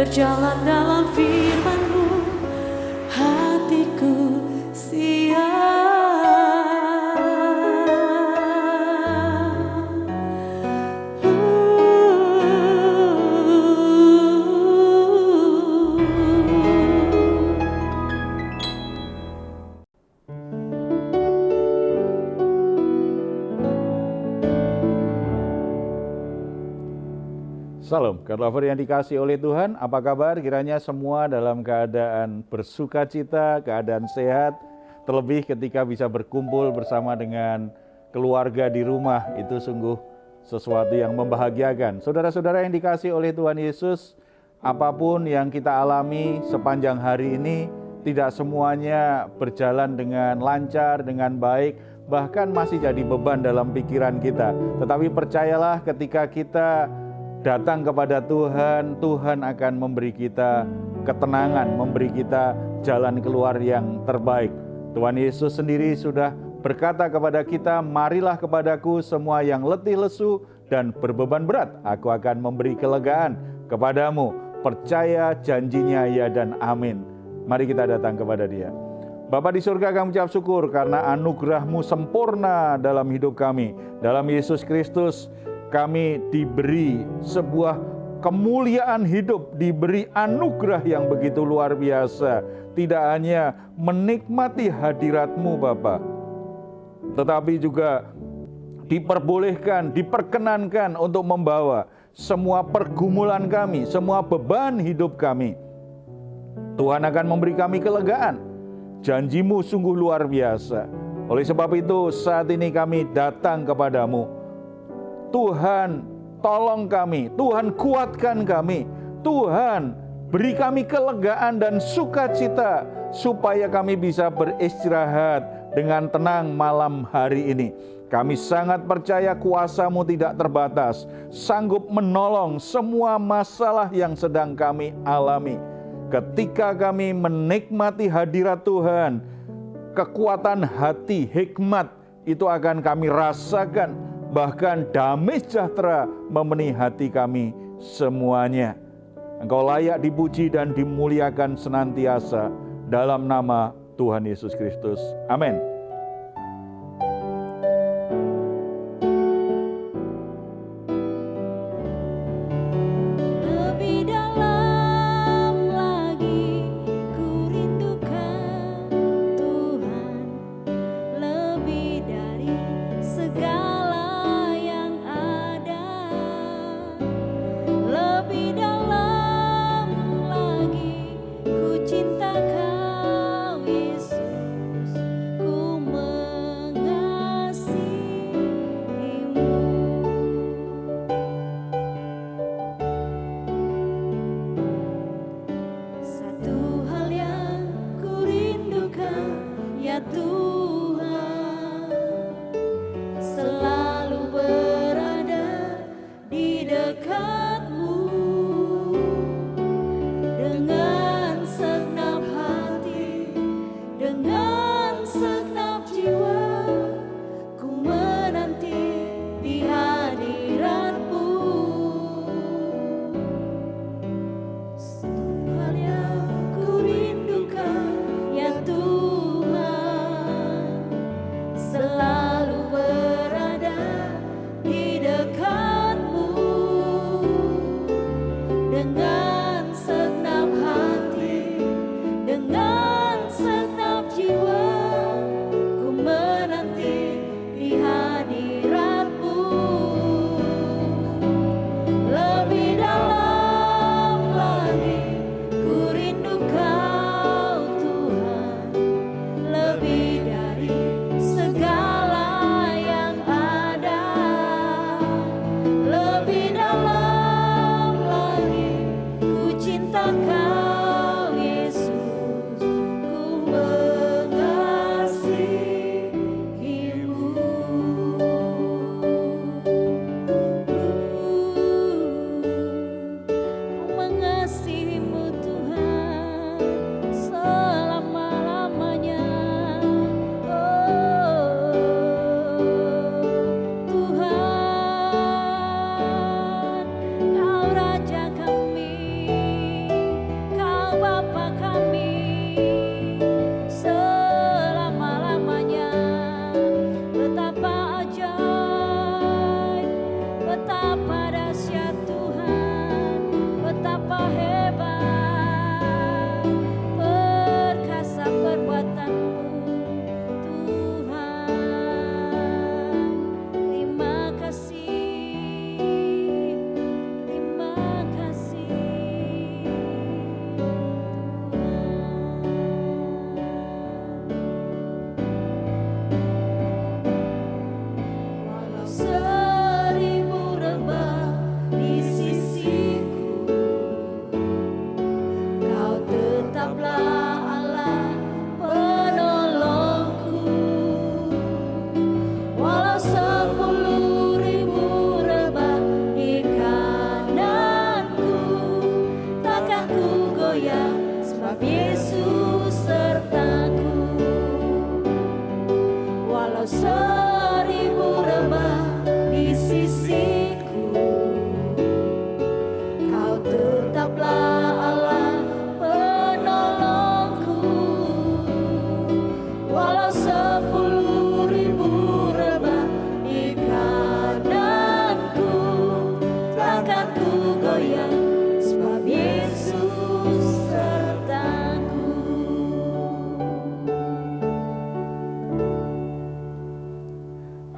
berjalan dalam firman-Mu, hatiku siap. Salam, God lover yang dikasih oleh Tuhan, apa kabar? Kiranya semua dalam keadaan bersuka cita, keadaan sehat, terlebih ketika bisa berkumpul bersama dengan keluarga di rumah, itu sungguh sesuatu yang membahagiakan. Saudara-saudara yang dikasih oleh Tuhan Yesus, apapun yang kita alami sepanjang hari ini, tidak semuanya berjalan dengan lancar, dengan baik, bahkan masih jadi beban dalam pikiran kita. Tetapi percayalah ketika kita datang kepada Tuhan, Tuhan akan memberi kita ketenangan, memberi kita jalan keluar yang terbaik. Tuhan Yesus sendiri sudah berkata kepada kita, marilah kepadaku semua yang letih lesu dan berbeban berat, aku akan memberi kelegaan kepadamu. Percaya janjinya ya dan amin. Mari kita datang kepada Dia. Bapa di surga, kami ucap syukur karena anugerah-Mu sempurna dalam hidup kami. Dalam Yesus Kristus kami diberi sebuah kemuliaan hidup, diberi anugerah yang begitu luar biasa. Tidak hanya menikmati hadirat-Mu Bapa, tetapi juga diperbolehkan, diperkenankan untuk membawa semua pergumulan kami, semua beban hidup kami. Tuhan akan memberi kami kelegaan. Janji-Mu sungguh luar biasa. Oleh sebab itu saat ini kami datang kepadamu. Tuhan, tolong kami. Tuhan, kuatkan kami. Tuhan, beri kami kelegaan dan sukacita supaya kami bisa beristirahat dengan tenang malam hari ini. Kami sangat percaya kuasa-Mu tidak terbatas, sanggup menolong semua masalah yang sedang kami alami. Ketika kami menikmati hadirat Tuhan, kekuatan hati, hikmat itu akan kami rasakan. Bahkan damai sejahtera memenuhi hati kami semuanya. Engkau layak dipuji dan dimuliakan senantiasa dalam nama Tuhan Yesus Kristus. Amin. Cinta Kau Yesus, ku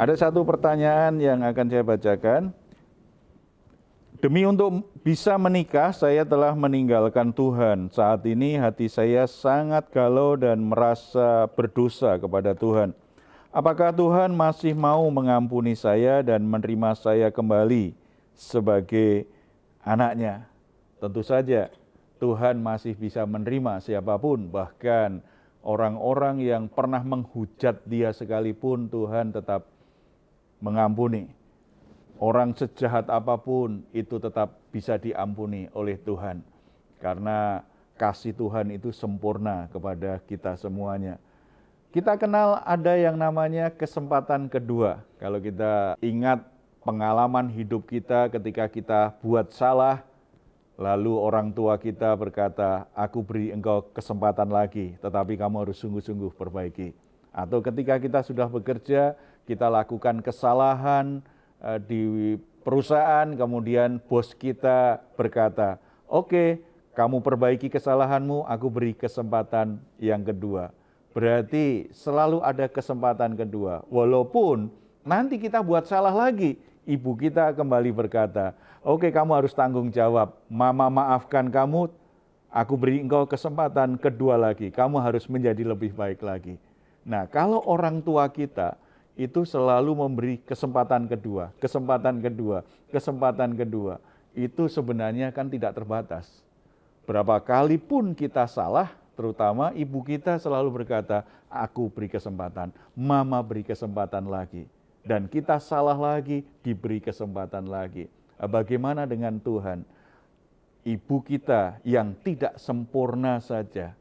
Ada satu pertanyaan yang akan saya bacakan. Demi untuk bisa menikah, saya telah meninggalkan Tuhan. Saat ini hati saya sangat galau dan merasa berdosa kepada Tuhan. Apakah Tuhan masih mau mengampuni saya dan menerima saya kembali sebagai anaknya? Tentu saja Tuhan masih bisa menerima siapapun, bahkan orang-orang yang pernah menghujat Dia sekalipun Tuhan tetap mengampuni. Orang sejahat apapun itu tetap bisa diampuni oleh Tuhan. Karena kasih Tuhan itu sempurna kepada kita semuanya. Kita kenal ada yang namanya kesempatan kedua. Kalau kita ingat pengalaman hidup kita ketika kita buat salah, lalu orang tua kita berkata, aku beri engkau kesempatan lagi, tetapi kamu harus sungguh-sungguh perbaiki. Atau ketika kita sudah bekerja, kita lakukan kesalahan, di perusahaan, kemudian bos kita berkata, oke, kamu perbaiki kesalahanmu, aku beri kesempatan yang kedua. Berarti selalu ada kesempatan kedua. Walaupun nanti kita buat salah lagi, ibu kita kembali berkata, oke, kamu harus tanggung jawab, mama maafkan kamu, aku beri engkau kesempatan kedua lagi, kamu harus menjadi lebih baik lagi. Nah, kalau orang tua kita itu selalu memberi kesempatan kedua, kesempatan kedua, kesempatan kedua. Itu sebenarnya kan tidak terbatas. Berapa kali pun kita salah, terutama ibu kita selalu berkata, aku beri kesempatan, mama beri kesempatan lagi. Dan kita salah lagi, diberi kesempatan lagi. Bagaimana dengan Tuhan? Ibu kita yang tidak sempurna saja,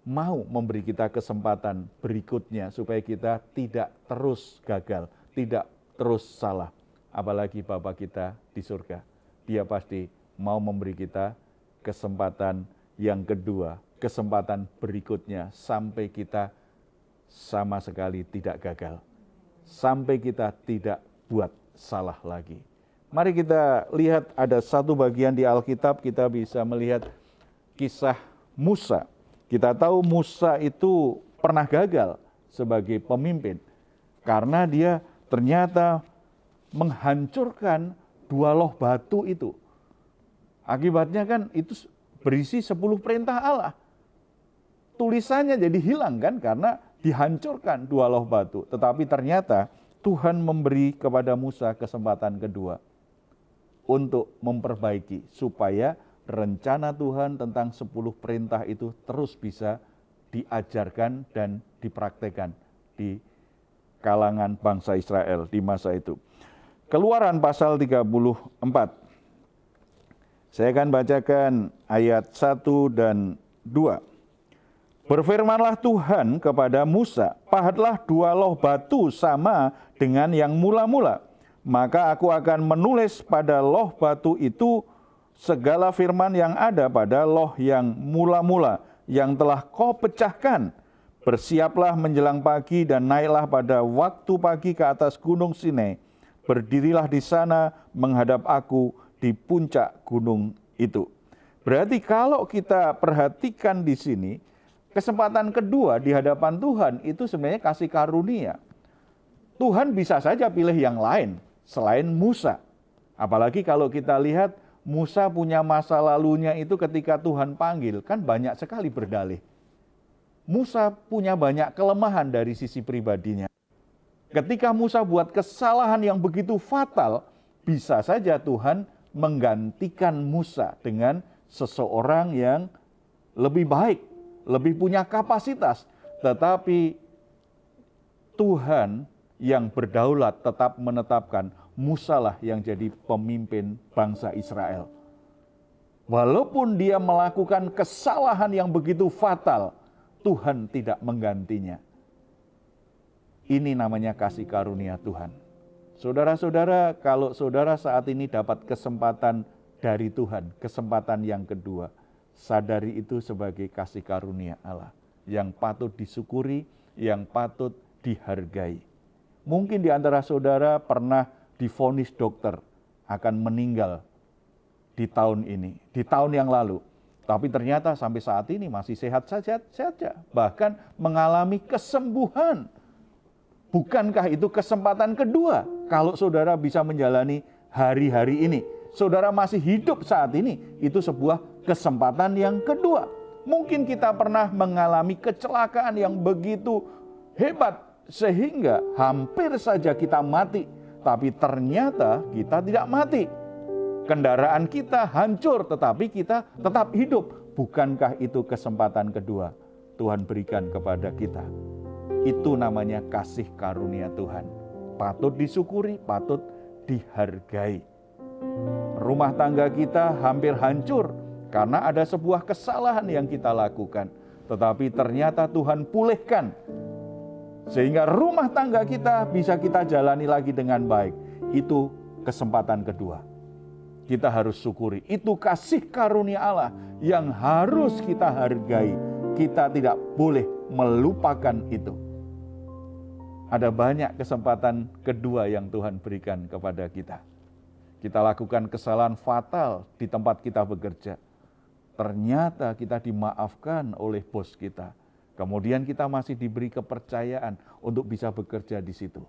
mau memberi kita kesempatan berikutnya supaya kita tidak terus gagal, tidak terus salah. Apalagi Bapa kita di surga. Dia pasti mau memberi kita kesempatan yang kedua, kesempatan berikutnya sampai kita sama sekali tidak gagal. Sampai kita tidak buat salah lagi. Mari kita lihat ada satu bagian di Alkitab, kita bisa melihat kisah Musa. Kita tahu Musa itu pernah gagal sebagai pemimpin karena dia ternyata menghancurkan 2 loh batu itu. Akibatnya kan itu berisi 10 perintah Allah. Tulisannya jadi hilang kan karena dihancurkan 2 loh batu. Tetapi ternyata Tuhan memberi kepada Musa kesempatan kedua untuk memperbaiki supaya rencana Tuhan tentang 10 perintah itu terus bisa diajarkan dan dipraktekkan di kalangan bangsa Israel di masa itu. Keluaran pasal 34. Saya akan bacakan ayat 1 dan 2. Berfirmanlah Tuhan kepada Musa, pahatlah 2 loh batu sama dengan yang mula-mula. Maka aku akan menulis pada loh batu itu segala firman yang ada pada loh yang mula-mula yang telah kau pecahkan. Bersiaplah menjelang pagi dan naiklah pada waktu pagi ke atas gunung Sinai. Berdirilah di sana menghadap aku di puncak gunung itu. Berarti kalau kita perhatikan di sini, kesempatan kedua di hadapan Tuhan itu sebenarnya kasih karunia. Tuhan bisa saja pilih yang lain selain Musa. Apalagi kalau kita lihat Musa punya masa lalunya itu ketika Tuhan panggil, kan banyak sekali berdalih. Musa punya banyak kelemahan dari sisi pribadinya. Ketika Musa buat kesalahan yang begitu fatal, bisa saja Tuhan menggantikan Musa dengan seseorang yang lebih baik, lebih punya kapasitas. Tetapi Tuhan yang berdaulat tetap menetapkan Musa lah yang jadi pemimpin bangsa Israel. Walaupun dia melakukan kesalahan yang begitu fatal, Tuhan tidak menggantinya. Ini namanya kasih karunia Tuhan. Saudara-saudara, kalau saudara saat ini dapat kesempatan dari Tuhan, kesempatan yang kedua, sadari itu sebagai kasih karunia Allah yang patut disyukuri, yang patut dihargai. Mungkin di antara saudara pernah divonis dokter akan meninggal di tahun ini, di tahun yang lalu. Tapi ternyata sampai saat ini masih sehat saja, bahkan mengalami kesembuhan. Bukankah itu kesempatan kedua kalau saudara bisa menjalani hari-hari ini? Saudara masih hidup saat ini, itu sebuah kesempatan yang kedua. Mungkin kita pernah mengalami kecelakaan yang begitu hebat sehingga hampir saja kita mati, tapi ternyata kita tidak mati. Kendaraan kita hancur, tetapi kita tetap hidup. Bukankah itu kesempatan kedua Tuhan berikan kepada kita? Itu namanya kasih karunia Tuhan. Patut disyukuri, patut dihargai. Rumah tangga kita hampir hancur karena ada sebuah kesalahan yang kita lakukan. Tetapi ternyata Tuhan pulihkan. Sehingga rumah tangga kita bisa kita jalani lagi dengan baik. Itu kesempatan kedua. Kita harus syukuri. Itu kasih karunia Allah yang harus kita hargai. Kita tidak boleh melupakan itu. Ada banyak kesempatan kedua yang Tuhan berikan kepada kita. Kita lakukan kesalahan fatal di tempat kita bekerja. Ternyata kita dimaafkan oleh bos kita. Kemudian kita masih diberi kepercayaan untuk bisa bekerja di situ.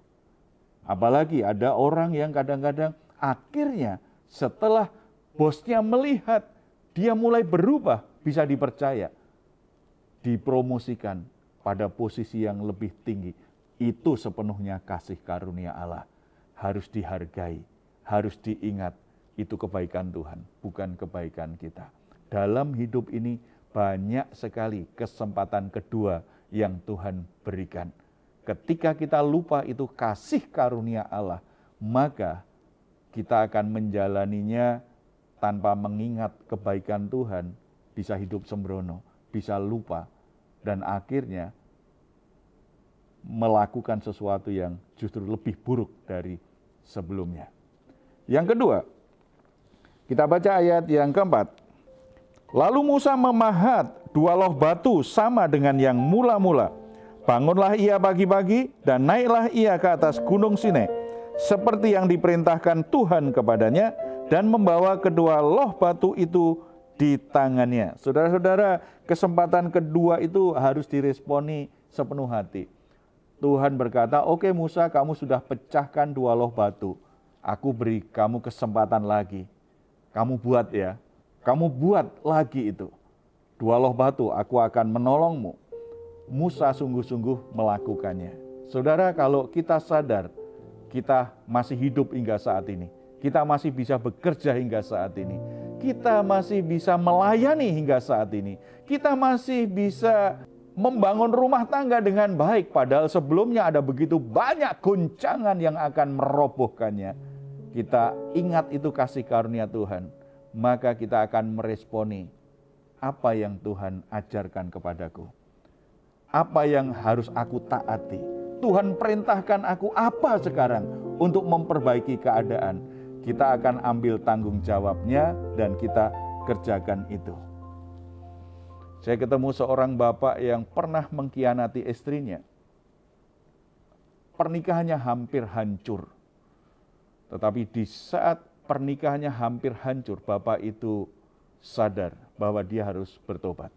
Apalagi ada orang yang kadang-kadang akhirnya setelah bosnya melihat dia mulai berubah, bisa dipercaya, dipromosikan pada posisi yang lebih tinggi. Itu sepenuhnya kasih karunia Allah. Harus dihargai, harus diingat. Itu kebaikan Tuhan, bukan kebaikan kita. Dalam hidup ini banyak sekali kesempatan kedua yang Tuhan berikan. Ketika kita lupa itu kasih karunia Allah, maka kita akan menjalaninya tanpa mengingat kebaikan Tuhan, bisa hidup sembrono, bisa lupa, dan akhirnya melakukan sesuatu yang justru lebih buruk dari sebelumnya. Yang kedua, kita baca ayat yang keempat. Lalu Musa memahat 2 loh batu sama dengan yang mula-mula. Bangunlah ia pagi-pagi dan naiklah ia ke atas gunung Sinai, seperti yang diperintahkan Tuhan kepadanya, dan membawa kedua loh batu itu di tangannya. Saudara-saudara, kesempatan kedua itu harus diresponi sepenuh hati. Tuhan berkata, oke Musa, kamu sudah pecahkan 2 loh batu. Aku beri kamu kesempatan lagi. Kamu buat ya. Kamu buat lagi itu. 2 loh batu, aku akan menolongmu. Musa sungguh-sungguh melakukannya. Saudara, kalau kita sadar, kita masih hidup hingga saat ini. Kita masih bisa bekerja hingga saat ini. Kita masih bisa melayani hingga saat ini. Kita masih bisa membangun rumah tangga dengan baik, padahal sebelumnya ada begitu banyak goncangan yang akan merobohkannya. Kita ingat itu kasih karunia Tuhan, maka kita akan meresponi apa yang Tuhan ajarkan kepadaku. Apa yang harus aku taati. Tuhan perintahkan aku apa sekarang untuk memperbaiki keadaan. Kita akan ambil tanggung jawabnya dan kita kerjakan itu. Saya ketemu seorang bapak yang pernah mengkhianati istrinya. Pernikahannya hampir hancur. Tetapi di saat pernikahannya hampir hancur, bapak itu sadar bahwa dia harus bertobat.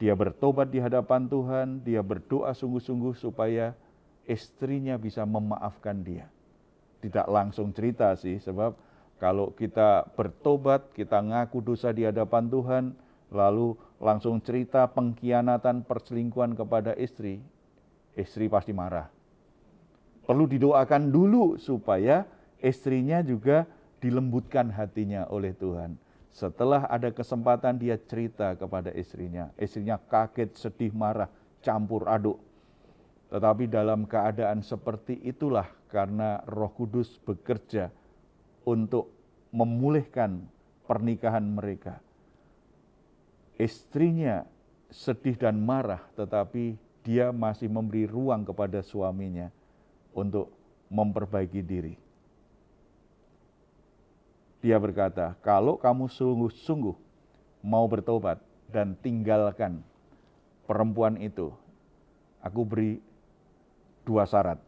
Dia bertobat di hadapan Tuhan, dia berdoa sungguh-sungguh supaya istrinya bisa memaafkan dia. Tidak langsung cerita sih, sebab kalau kita bertobat, kita ngaku dosa di hadapan Tuhan, lalu langsung cerita pengkhianatan, perselingkuhan kepada istri pasti marah. Perlu didoakan dulu supaya istrinya juga dilembutkan hatinya oleh Tuhan. Setelah ada kesempatan dia cerita kepada istrinya kaget, sedih, marah, campur aduk. Tetapi dalam keadaan seperti itulah karena Roh Kudus bekerja untuk memulihkan pernikahan mereka. Istrinya sedih dan marah, tetapi dia masih memberi ruang kepada suaminya untuk memperbaiki diri. Dia berkata, kalau kamu sungguh-sungguh mau bertobat dan tinggalkan perempuan itu, aku beri 2 syarat.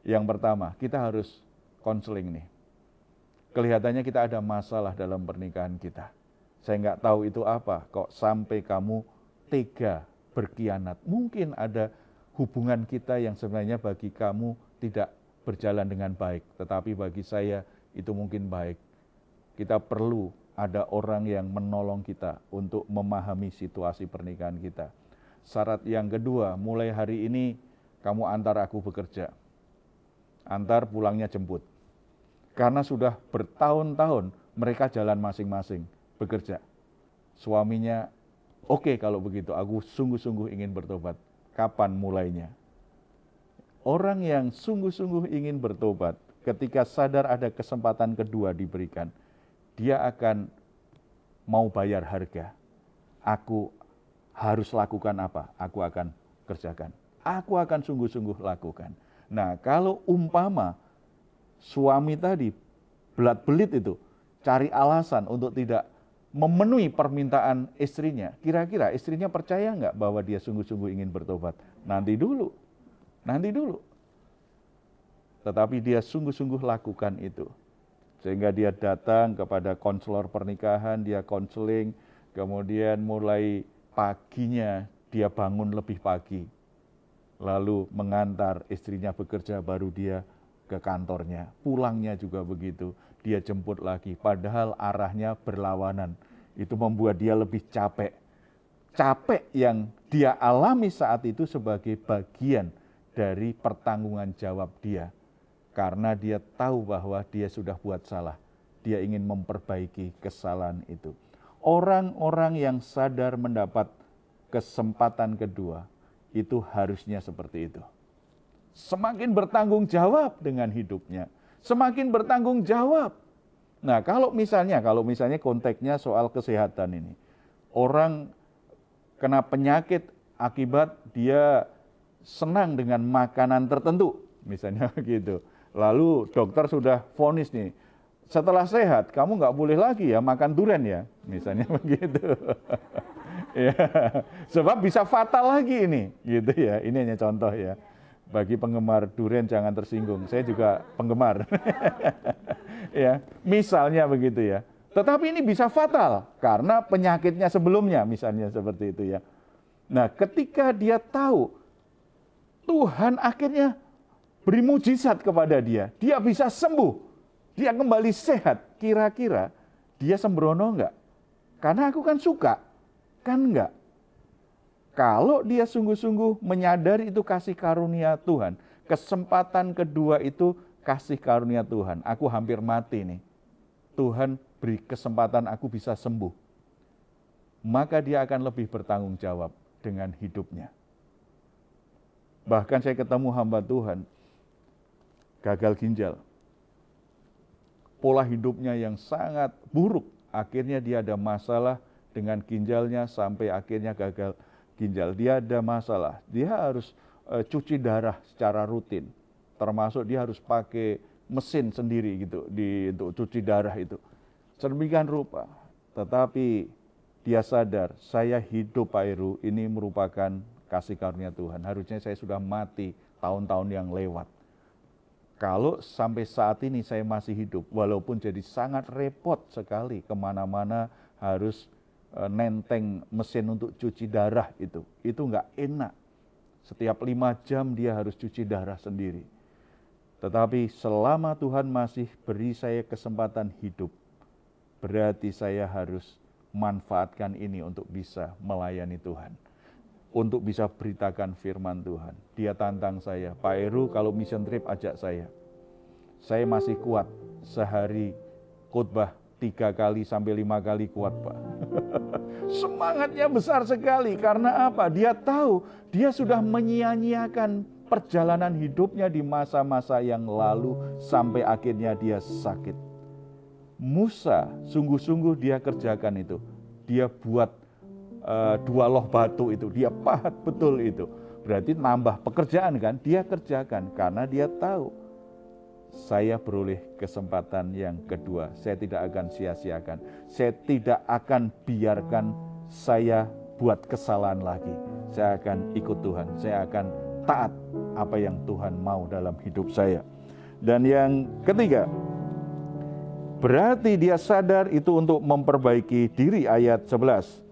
Yang pertama, kita harus konseling nih. Kelihatannya kita ada masalah dalam pernikahan kita. Saya nggak tahu itu apa, kok sampai kamu tega berkhianat. Mungkin ada hubungan kita yang sebenarnya bagi kamu tidak berjalan dengan baik, tetapi bagi saya itu mungkin baik. Kita perlu ada orang yang menolong kita untuk memahami situasi pernikahan kita. Syarat yang kedua, mulai hari ini kamu antar aku bekerja. Antar pulangnya jemput. Karena sudah bertahun-tahun mereka jalan masing-masing bekerja. Suaminya, oke kalau begitu, aku sungguh-sungguh ingin bertobat. Kapan mulainya? Orang yang sungguh-sungguh ingin bertobat, ketika sadar ada kesempatan kedua diberikan, dia akan mau bayar harga. Aku harus lakukan apa? Aku akan kerjakan. Aku akan sungguh-sungguh lakukan. Nah, kalau umpama suami tadi belat-belit itu, cari alasan untuk tidak memenuhi permintaan istrinya, kira-kira istrinya percaya nggak bahwa dia sungguh-sungguh ingin bertobat? Nanti dulu. Tetapi dia sungguh-sungguh lakukan itu. Sehingga dia datang kepada konselor pernikahan, dia konseling, kemudian mulai paginya dia bangun lebih pagi. Lalu mengantar istrinya bekerja, baru dia ke kantornya. Pulangnya juga begitu, dia jemput lagi. Padahal arahnya berlawanan. Itu membuat dia lebih capek. Capek yang dia alami saat itu sebagai bagian dari pertanggungan jawab dia. Karena dia tahu bahwa dia sudah buat salah. Dia ingin memperbaiki kesalahan itu. Orang-orang yang sadar mendapat kesempatan kedua, itu harusnya seperti itu. Semakin bertanggung jawab dengan hidupnya, semakin bertanggung jawab. Nah, kalau misalnya konteksnya soal kesehatan ini, orang kena penyakit akibat dia senang dengan makanan tertentu, misalnya begitu. Lalu dokter sudah vonis nih, setelah sehat kamu nggak boleh lagi ya makan durian ya, misalnya begitu. Ya, sebab bisa fatal lagi ini, gitu ya. Ini hanya contoh ya. Bagi penggemar durian jangan tersinggung. Saya juga penggemar. Ya, misalnya begitu ya. Tetapi ini bisa fatal karena penyakitnya sebelumnya, misalnya seperti itu ya. Nah, ketika dia tahu Tuhan akhirnya beri mujizat kepada dia, dia bisa sembuh, dia kembali sehat. Kira-kira dia sembrono enggak? Karena aku kan suka. Kan enggak. Kalau dia sungguh-sungguh menyadari itu kasih karunia Tuhan, kesempatan kedua itu kasih karunia Tuhan. Aku hampir mati nih. Tuhan beri kesempatan aku bisa sembuh. Maka dia akan lebih bertanggung jawab dengan hidupnya. Bahkan saya ketemu hamba Tuhan, gagal ginjal. Pola hidupnya yang sangat buruk. Akhirnya dia ada masalah dengan ginjalnya sampai akhirnya gagal ginjal. Dia ada masalah, dia harus cuci darah secara rutin. Termasuk dia harus pakai mesin sendiri gitu untuk cuci darah itu. Sedemikian rupa. Tetapi dia sadar, saya hidup Pak Heru ini merupakan kasih karunia Tuhan. Harusnya saya sudah mati tahun-tahun yang lewat. Kalau sampai saat ini saya masih hidup, walaupun jadi sangat repot sekali kemana-mana harus nenteng mesin untuk cuci darah itu nggak enak. Setiap 5 jam dia harus cuci darah sendiri. Tetapi selama Tuhan masih beri saya kesempatan hidup, berarti saya harus manfaatkan ini untuk bisa melayani Tuhan. Untuk bisa beritakan firman Tuhan. Dia tantang saya, Pak Heru kalau mission trip ajak saya. Saya masih kuat, sehari khotbah 3 kali sampai 5 kali kuat Pak. Semangatnya besar sekali, karena apa? Dia tahu, dia sudah menyia-nyiakan perjalanan hidupnya di masa-masa yang lalu sampai akhirnya dia sakit. Musa, sungguh-sungguh dia kerjakan itu. Dia buat 2 loh batu itu, dia pahat betul itu. Berarti nambah pekerjaan kan, dia kerjakan karena dia tahu saya beroleh kesempatan yang kedua. Saya tidak akan sia-siakan. Saya tidak akan biarkan saya buat kesalahan lagi. Saya akan ikut Tuhan. Saya akan taat apa yang Tuhan mau dalam hidup saya. Dan yang ketiga, berarti dia sadar itu untuk memperbaiki diri, ayat 11.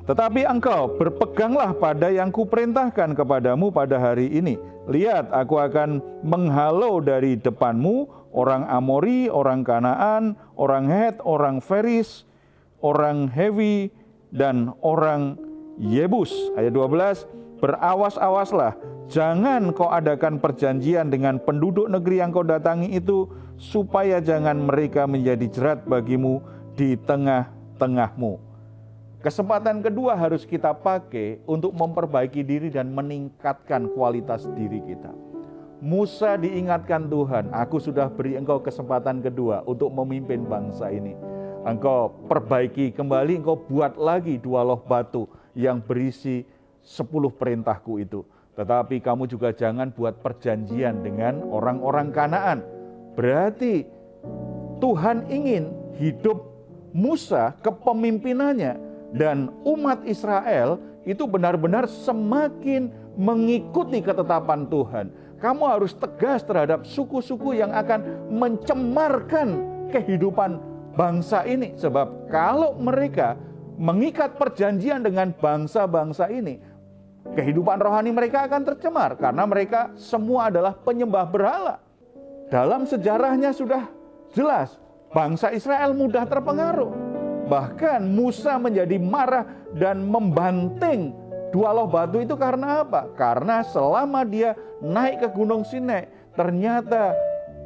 Tetapi engkau berpeganglah pada yang kuperintahkan kepadamu pada hari ini. Lihat, aku akan menghalau dari depanmu orang Amori, orang Kanaan, orang Het, orang Feris, orang Hewi, dan orang Yebus. Ayat 12, berawas-awaslah, jangan kau adakan perjanjian dengan penduduk negeri yang kau datangi itu, supaya jangan mereka menjadi jerat bagimu di tengah-tengahmu. Kesempatan kedua harus kita pakai untuk memperbaiki diri dan meningkatkan kualitas diri kita. Musa diingatkan Tuhan, aku sudah beri engkau kesempatan kedua untuk memimpin bangsa ini. Engkau perbaiki kembali, engkau buat lagi 2 loh batu yang berisi 10 perintahku itu. Tetapi kamu juga jangan buat perjanjian dengan orang-orang Kanaan. Berarti Tuhan ingin hidup Musa, kepemimpinannya, dan umat Israel itu benar-benar semakin mengikuti ketetapan Tuhan. Kamu harus tegas terhadap suku-suku yang akan mencemarkan kehidupan bangsa ini. Sebab kalau mereka mengikat perjanjian dengan bangsa-bangsa ini, kehidupan rohani mereka akan tercemar karena mereka semua adalah penyembah berhala. Dalam sejarahnya sudah jelas, bangsa Israel mudah terpengaruh. Bahkan Musa menjadi marah dan membanting 2 loh batu itu karena apa? Karena selama dia naik ke Gunung Sinai, ternyata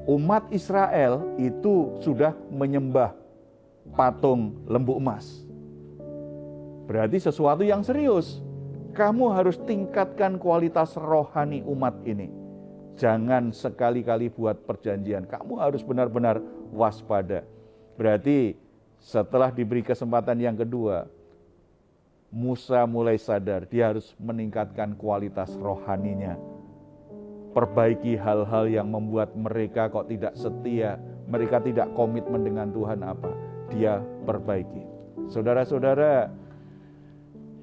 umat Israel itu sudah menyembah patung lembu emas. Berarti sesuatu yang serius. Kamu harus tingkatkan kualitas rohani umat ini. Jangan sekali-kali buat perjanjian. Kamu harus benar-benar waspada. Berarti setelah diberi kesempatan yang kedua, Musa mulai sadar dia harus meningkatkan kualitas rohaninya. Perbaiki hal-hal yang membuat mereka kok tidak setia, mereka tidak komitmen dengan Tuhan apa. Dia perbaiki. Saudara-saudara,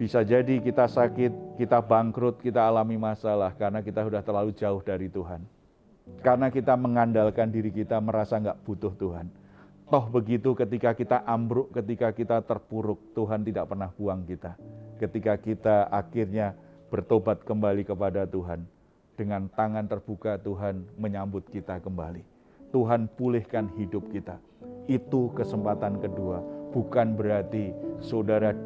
bisa jadi kita sakit, kita bangkrut, kita alami masalah karena kita sudah terlalu jauh dari Tuhan. Karena kita mengandalkan diri kita, merasa nggak butuh Tuhan. Toh begitu ketika kita ambruk, ketika kita terpuruk, Tuhan tidak pernah buang kita. Ketika kita akhirnya bertobat kembali kepada Tuhan, dengan tangan terbuka Tuhan menyambut kita kembali. Tuhan pulihkan hidup kita. Itu kesempatan kedua. Bukan berarti saudara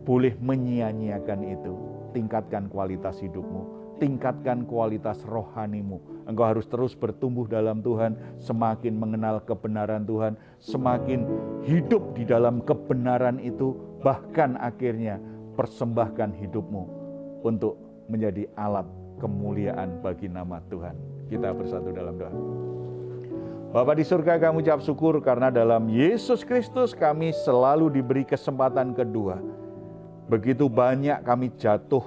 boleh menyia-nyiakan itu. Tingkatkan kualitas hidupmu. Tingkatkan kualitas rohanimu. Engkau harus terus bertumbuh dalam Tuhan, semakin mengenal kebenaran Tuhan, semakin hidup di dalam kebenaran itu, bahkan akhirnya persembahkan hidupmu untuk menjadi alat kemuliaan bagi nama Tuhan. Kita bersatu dalam doa. Bapa di surga, kami ucap syukur karena dalam Yesus Kristus kami selalu diberi kesempatan kedua. Begitu banyak kami jatuh,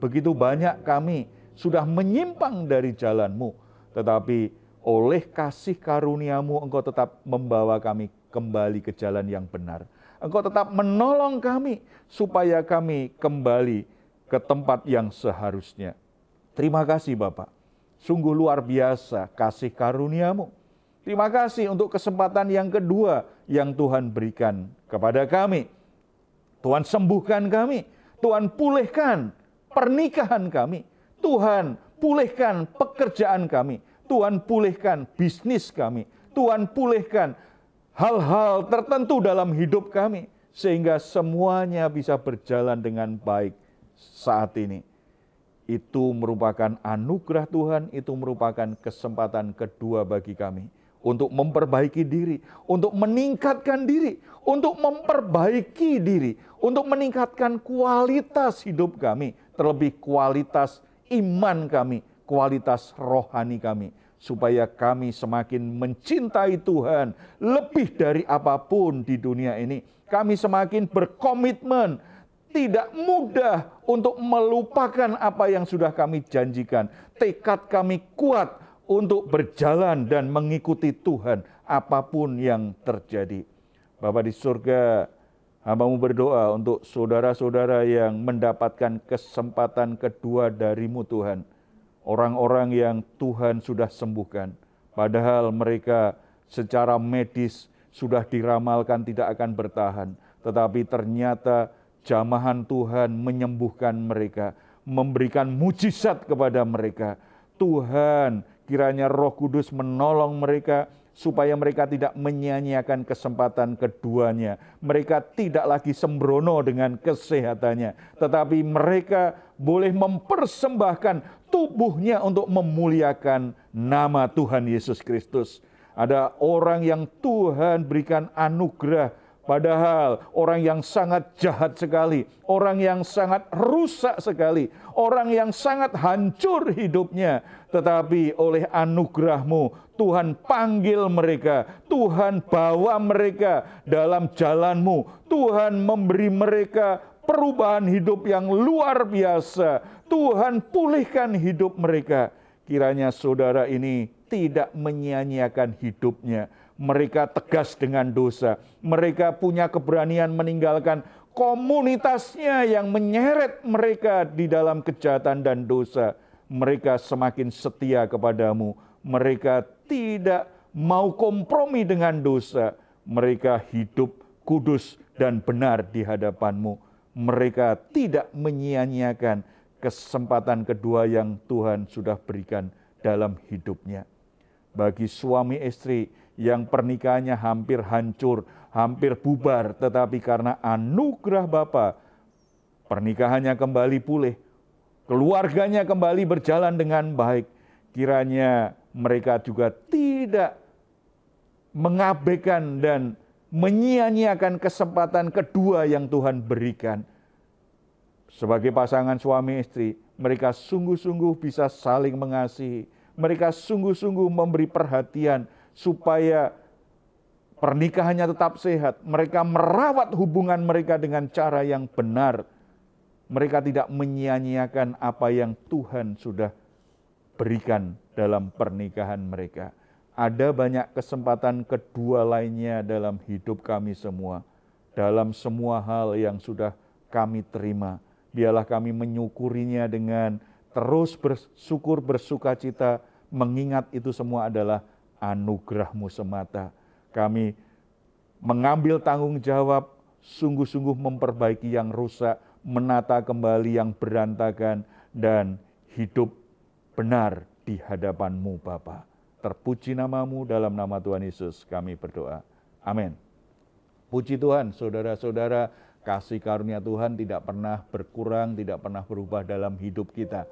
begitu banyak kami sudah menyimpang dari jalan-Mu, tetapi oleh kasih karunia-Mu Engkau tetap membawa kami kembali ke jalan yang benar. Engkau tetap menolong kami supaya kami kembali ke tempat yang seharusnya. Terima kasih Bapak, sungguh luar biasa kasih karunia-Mu. Terima kasih untuk kesempatan yang kedua yang Tuhan berikan kepada kami. Tuhan sembuhkan kami, Tuhan pulihkan pernikahan kami, Tuhan pulihkan pekerjaan kami, Tuhan pulihkan bisnis kami, Tuhan pulihkan hal-hal tertentu dalam hidup kami, sehingga semuanya bisa berjalan dengan baik saat ini. Itu merupakan anugerah Tuhan, itu merupakan kesempatan kedua bagi kami untuk memperbaiki diri, untuk meningkatkan diri, untuk memperbaiki diri, untuk meningkatkan kualitas hidup kami, terlebih kualitas iman kami, kualitas rohani kami, supaya kami semakin mencintai Tuhan lebih dari apapun di dunia ini. Kami semakin berkomitmen, tidak mudah untuk melupakan apa yang sudah kami janjikan. Tekad kami kuat untuk berjalan dan mengikuti Tuhan apapun yang terjadi. Bapa di surga, hamba-Mu berdoa untuk saudara-saudara yang mendapatkan kesempatan kedua dari-Mu Tuhan. Orang-orang yang Tuhan sudah sembuhkan, padahal mereka secara medis sudah diramalkan tidak akan bertahan. Tetapi ternyata jamahan Tuhan menyembuhkan mereka, memberikan mujizat kepada mereka. Tuhan, kiranya Roh Kudus menolong mereka supaya mereka tidak menyia-nyiakan kesempatan keduanya. Mereka tidak lagi sembrono dengan kesehatannya, tetapi mereka boleh mempersembahkan tubuhnya untuk memuliakan nama Tuhan Yesus Kristus. Ada orang yang Tuhan berikan anugerah, padahal orang yang sangat jahat sekali, orang yang sangat rusak sekali, orang yang sangat hancur hidupnya. Tetapi oleh anugerah-Mu, Tuhan panggil mereka, Tuhan bawa mereka dalam jalan-Mu, Tuhan memberi mereka perubahan hidup yang luar biasa. Tuhan pulihkan hidup mereka. Kiranya saudara ini tidak menyia-nyiakan hidupnya. Mereka tegas dengan dosa. Mereka punya keberanian meninggalkan komunitasnya yang menyeret mereka di dalam kejahatan dan dosa. Mereka semakin setia kepadamu. Mereka tidak mau kompromi dengan dosa. Mereka hidup kudus dan benar di hadapan-Mu. Mereka tidak menyia-nyiakan kesempatan kedua yang Tuhan sudah berikan dalam hidupnya. Bagi suami istri yang pernikahannya hampir hancur, hampir bubar, tetapi karena anugerah Bapa, pernikahannya kembali pulih, keluarganya kembali berjalan dengan baik. Kiranya mereka juga tidak mengabaikan dan menyia-nyiakan kesempatan kedua yang Tuhan berikan. Sebagai pasangan suami istri, mereka sungguh-sungguh bisa saling mengasihi. Mereka sungguh-sungguh memberi perhatian supaya pernikahannya tetap sehat. Mereka merawat hubungan mereka dengan cara yang benar. Mereka tidak menyia-nyiakan apa yang Tuhan sudah berikan dalam pernikahan mereka. Ada banyak kesempatan kedua lainnya dalam hidup kami semua. Dalam semua hal yang sudah kami terima. Biarlah kami menyukurinya dengan terus bersyukur, bersukacita, mengingat itu semua adalah anugerah-Mu semata. Kami mengambil tanggung jawab, sungguh-sungguh memperbaiki yang rusak, menata kembali yang berantakan, dan hidup benar di hadapan-Mu Bapa. Terpuji nama-Mu, dalam nama Tuhan Yesus kami berdoa. Amin. Puji Tuhan, saudara-saudara, kasih karunia Tuhan tidak pernah berkurang, tidak pernah berubah dalam hidup kita.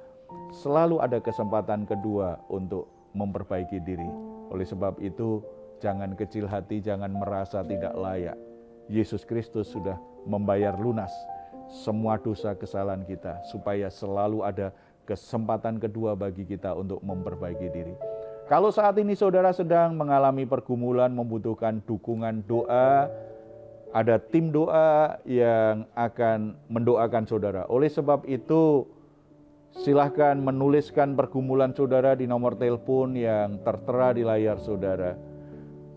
Selalu ada kesempatan kedua untuk memperbaiki diri. Oleh sebab itu, jangan kecil hati, jangan merasa tidak layak. Yesus Kristus sudah membayar lunas semua dosa kesalahan kita, supaya selalu ada kesempatan kedua bagi kita untuk memperbaiki diri. Kalau saat ini saudara sedang mengalami pergumulan, membutuhkan dukungan doa, ada tim doa yang akan mendoakan saudara. Oleh sebab itu, silahkan menuliskan pergumulan saudara di nomor telepon yang tertera di layar saudara.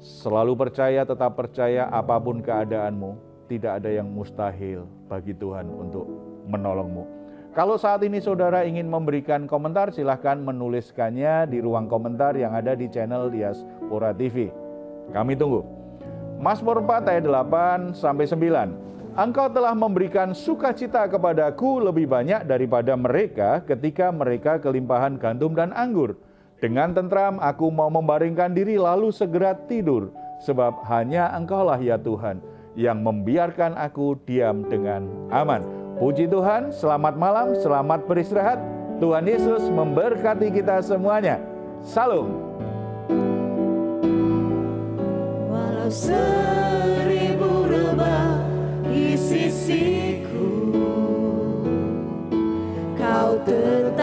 Selalu percaya, tetap percaya, apapun keadaanmu, tidak ada yang mustahil bagi Tuhan untuk menolongmu. Kalau saat ini saudara ingin memberikan komentar, silahkan menuliskannya di ruang komentar yang ada di channel Diaspora TV. Kami tunggu. Mazmur 4 ayat 8-9. Engkau telah memberikan sukacita kepadaku lebih banyak daripada mereka ketika mereka kelimpahan gandum dan anggur. Dengan tentram aku mau membaringkan diri lalu segera tidur. Sebab hanya Engkaulah ya Tuhan yang membiarkan aku diam dengan aman. Puji Tuhan, selamat malam, selamat beristirahat. Tuhan Yesus memberkati kita semuanya. Salam. Walau 1000 rebah di sisiku, Kau tetap